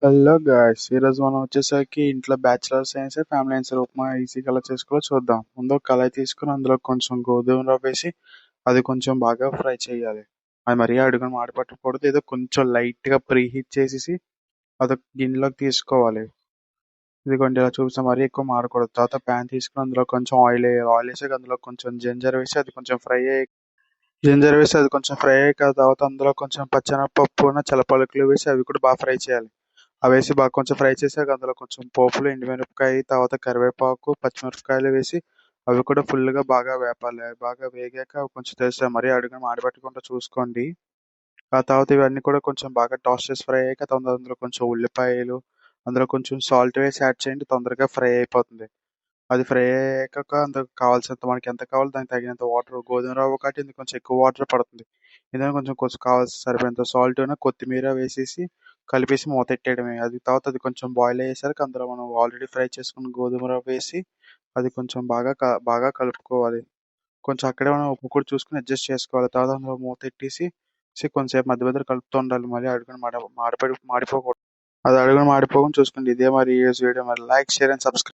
Hello guys, ఈరోజు మనం వచ్చేసరికి ఇంట్లో బ్యాచిలర్స్ అయినా సరే ఫ్యామిలీ అయినా సరే ఉప్మా ఈజీగా ఎలా చేసుకోవాలో చూద్దాం. ముందు ఒక కళాయి తీసుకుని అందులో కొంచెం గోధుమ రవ్వ వేసి అది కొంచెం బాగా ఫ్రై చేయాలి. అది మరీ అడుగున మాడిపట్టకూడదు. ఏదో కొంచెం లైట్గా ప్రీ హీట్ చేసేసి అదొక గిన్నెలోకి తీసుకోవాలి. ఇదిగోండి ఇలా చూపిస్తాం, మరీ ఎక్కువ మాడకూడదు. తర్వాత ప్యాన్ తీసుకుని అందులో కొంచెం ఆయిల్ వేయాలి. ఆయిల్ వేసాక అందులో కొంచెం జింజర్ వేసి అది కొంచెం ఫ్రై అయ్యి తర్వాత అందులో కొంచెం పచ్చెనపప్పున పలుకులు వేసి అవి కూడా బాగా ఫ్రై చేయాలి. అవి వేసి బాగా కొంచెం ఫ్రై చేసాక అందులో కొంచెం పోపులు ఎండుమిరపకాయ, తర్వాత కరివేపాకు, పచ్చిమిరపకాయలు వేసి అవి కూడా ఫుల్గా బాగా వేపాలి. అవి బాగా వేగాక అవి కొంచెం తెలుస్తుంది, మరీ అడుగున మాడిపెట్టకుండా చూసుకోండి. ఆ తర్వాత ఇవన్నీ కూడా కొంచెం బాగా టాస్ చేసి ఫ్రై అయ్యాక అందులో కొంచెం ఉల్లిపాయలు, అందులో కొంచెం సాల్ట్ వేసి యాడ్ చేయండి, తొందరగా ఫ్రై అయిపోతుంది. అది ఫ్రై అయ్యాక అందులో కావాల్సినంత, మనకి ఎంత కావాలో దానికి తగినంత వాటర్, గోధుమ రవ్వ కాబట్టి ఇందులో కొంచెం ఎక్కువ వాటర్ పడుతుంది. ఇందులో కొంచెం కొంచెం కావాల్సిన సరిపోయేంత సాల్ట్, కొత్తిమీర వేసేసి కలిపేసి మూతెట్టేయడమే. అది తర్వాత అది కొంచెం బాయిల్ అయ్యేసరికి అందులో మనం ఆల్రెడీ ఫ్రై చేసుకున్న గోధుమ రవ్వ వేసి అది కొంచెం బాగా కలుపుకోవాలి. కొంచెం అక్కడే మనం ఉప్పు కూడా చూసుకొని అడ్జస్ట్ చేసుకోవాలి. తర్వాత అందులో మూతెట్టేసి కొంచెంసేపు మధ్య మధ్యలో కలుపుతూ ఉండాలి. మళ్ళీ అడుగున మాడిపోకూడదు. అది అడుగున మాడిపోకుండా చూసుకోండి. ఇదే మరి ఈ వీడియో మరి లైక్, షేర్ అండ్ సబ్స్క్రైబ్.